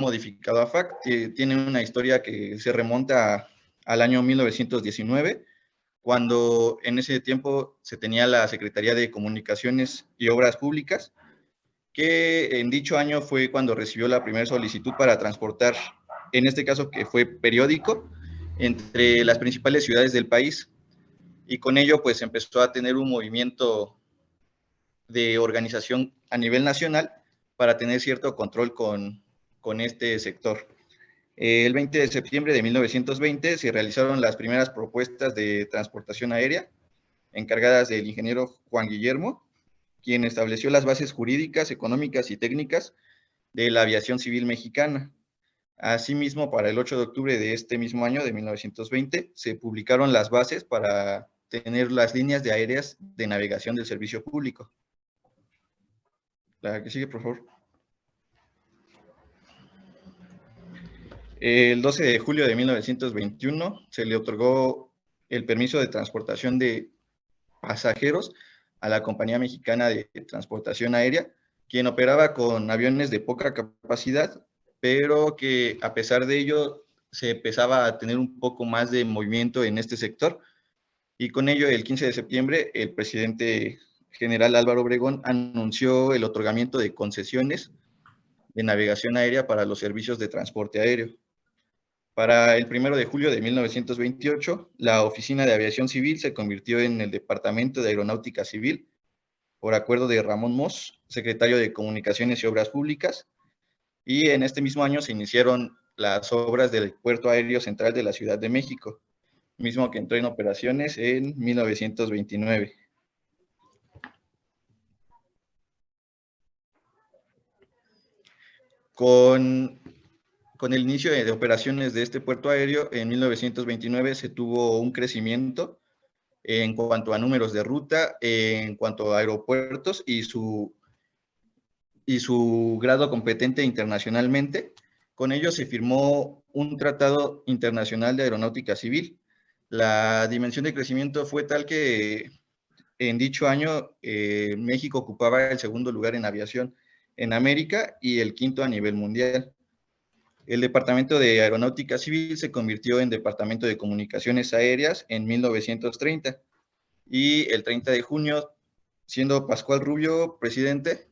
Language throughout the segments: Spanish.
modificado AFAC, tiene una historia que se remonta al año 1919, cuando en ese tiempo se tenía la Secretaría de Comunicaciones y Obras Públicas, que en dicho año fue cuando recibió la primera solicitud para transportar, en este caso que fue periódico, entre las principales ciudades del país, y con ello pues empezó a tener un movimiento de organización a nivel nacional para tener cierto control con este sector. El 20 de septiembre de 1920 se realizaron las primeras propuestas de transportación aérea encargadas del ingeniero Juan Guillermo, quien estableció las bases jurídicas, económicas y técnicas de la aviación civil mexicana. Asimismo, para el 8 de octubre de este mismo año, de 1920, se publicaron las bases para tener las líneas de aéreas de navegación del servicio público. La que sigue, por favor. El 12 de julio de 1921 se le otorgó el permiso de transportación de pasajeros a la Compañía Mexicana de Transportación Aérea, quien operaba con aviones de poca capacidad, pero que a pesar de ello se empezaba a tener un poco más de movimiento en este sector, y con ello el 15 de septiembre el presidente general Álvaro Obregón anunció el otorgamiento de concesiones de navegación aérea para los servicios de transporte aéreo. Para el 1 de julio de 1928, la Oficina de Aviación Civil se convirtió en el Departamento de Aeronáutica Civil, por acuerdo de Ramón Moss, secretario de Comunicaciones y Obras Públicas, y en este mismo año se iniciaron las obras del Puerto Aéreo Central de la Ciudad de México, mismo que entró en operaciones en 1929. Con el inicio de operaciones de este puerto aéreo, en 1929 se tuvo un crecimiento en cuanto a números de ruta, en cuanto a aeropuertos y su grado competente internacionalmente. Con ello se firmó un tratado internacional de aeronáutica civil. La dimensión de crecimiento fue tal que en dicho año México ocupaba el segundo lugar en aviación en América y el quinto a nivel mundial. El Departamento de Aeronáutica Civil se convirtió en Departamento de Comunicaciones Aéreas en 1930 y el 30 de junio, siendo Pascual Rubio presidente,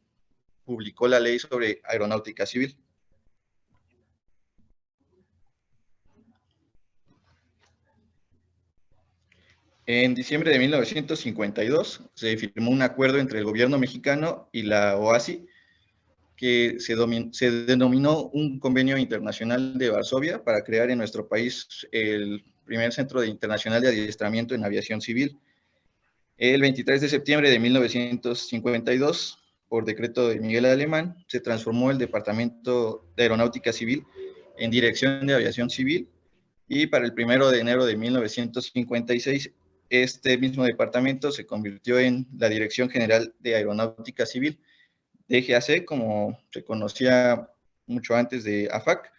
publicó la ley sobre aeronáutica civil. En diciembre de 1952 se firmó un acuerdo entre el gobierno mexicano y la OACI que se denominó un convenio internacional de Varsovia para crear en nuestro país el primer centro internacional de adiestramiento en aviación civil. El 23 de septiembre de 1952, por decreto de Miguel Alemán, se transformó el Departamento de Aeronáutica Civil en Dirección de Aviación Civil, y para el 1 de enero de 1956, este mismo departamento se convirtió en la Dirección General de Aeronáutica Civil, DGAC, como se conocía mucho antes de AFAC,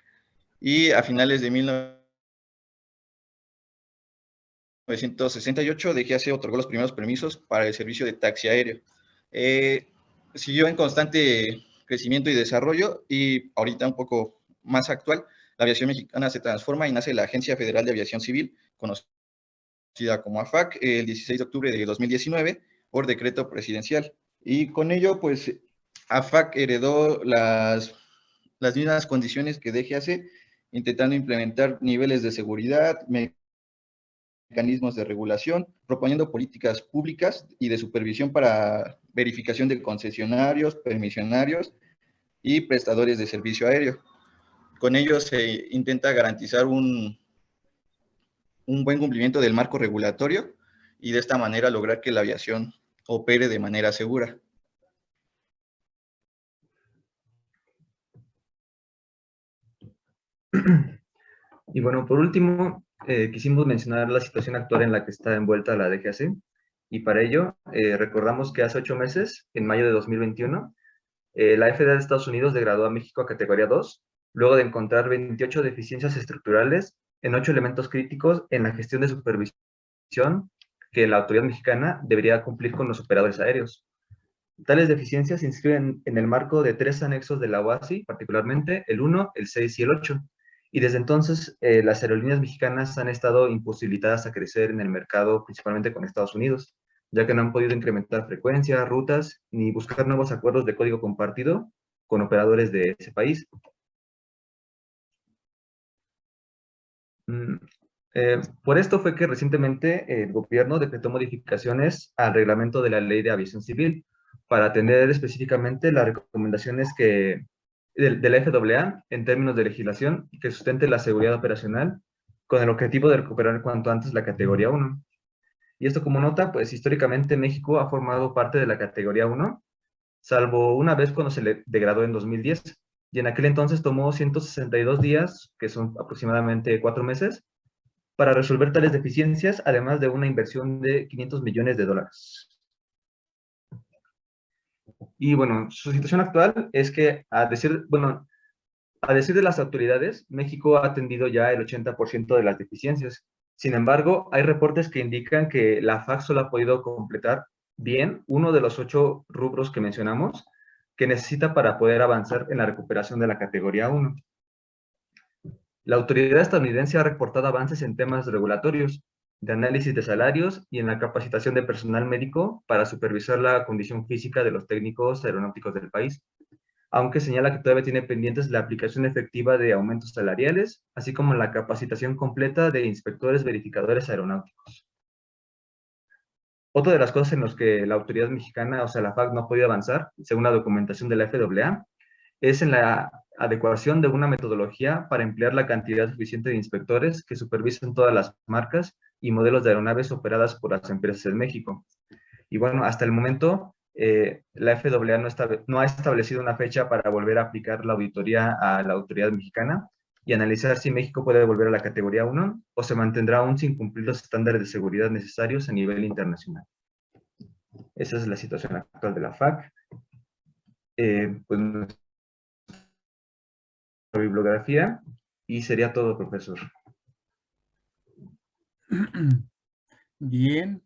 y a finales de 1968 DGAC otorgó los primeros permisos para el servicio de taxi aéreo. Siguió en constante crecimiento y desarrollo, y ahorita un poco más actual, la aviación mexicana se transforma y nace la Agencia Federal de Aviación Civil, conocida como AFAC, el 16 de octubre de 2019, por decreto presidencial. Y con ello, pues, AFAC heredó las mismas condiciones que DGAC, intentando implementar niveles de seguridad, mecanismos de regulación, proponiendo políticas públicas y de supervisión para verificación de concesionarios, permisionarios y prestadores de servicio aéreo. Con ello se intenta garantizar un buen cumplimiento del marco regulatorio y de esta manera lograr que la aviación opere de manera segura. Y bueno, por último, quisimos mencionar la situación actual en la que está envuelta la DGAC, y para ello recordamos que hace 8 meses, en mayo de 2021, la FDA de Estados Unidos degradó a México a categoría 2, luego de encontrar 28 deficiencias estructurales en 8 elementos críticos en la gestión de supervisión que la autoridad mexicana debería cumplir con los operadores aéreos. Tales deficiencias se inscriben en el marco de 3 anexos de la OASI, particularmente el 1, el 6 y el 8. Y desde entonces, las aerolíneas mexicanas han estado imposibilitadas a crecer en el mercado, principalmente con Estados Unidos, ya que no han podido incrementar frecuencia, rutas, ni buscar nuevos acuerdos de código compartido con operadores de ese país. Por esto fue que recientemente el gobierno decretó modificaciones al reglamento de la Ley de Aviación Civil para atender específicamente las recomendaciones de la FAA en términos de legislación que sustente la seguridad operacional con el objetivo de recuperar cuanto antes la categoría 1. Y esto como nota, pues históricamente México ha formado parte de la categoría 1, salvo una vez cuando se le degradó en 2010. Y en aquel entonces tomó 162 días, que son aproximadamente 4 meses, para resolver tales deficiencias, además de una inversión de $500 millones. Y bueno, su situación actual es que, a decir de las autoridades, México ha atendido ya el 80% de las deficiencias. Sin embargo, hay reportes que indican que la FAC solo ha podido completar bien uno de los 8 rubros que mencionamos que necesita para poder avanzar en la recuperación de la categoría 1. La autoridad estadounidense ha reportado avances en temas regulatorios, de análisis de salarios y en la capacitación de personal médico para supervisar la condición física de los técnicos aeronáuticos del país, aunque señala que todavía tiene pendientes la aplicación efectiva de aumentos salariales, así como la capacitación completa de inspectores verificadores aeronáuticos. Otra de las cosas en las que la autoridad mexicana, o sea, la FAC, no ha podido avanzar, según la documentación de la FAA, es en la adecuación de una metodología para emplear la cantidad suficiente de inspectores que supervisen todas las marcas y modelos de aeronaves operadas por las empresas en México. Y bueno, hasta el momento, la FAA no ha establecido una fecha para volver a aplicar la auditoría a la autoridad mexicana y analizar si México puede volver a la categoría 1 o se mantendrá aún sin cumplir los estándares de seguridad necesarios a nivel internacional. Esa es la situación actual de la FAC. Pues la bibliografía y sería todo, profesor. Bien,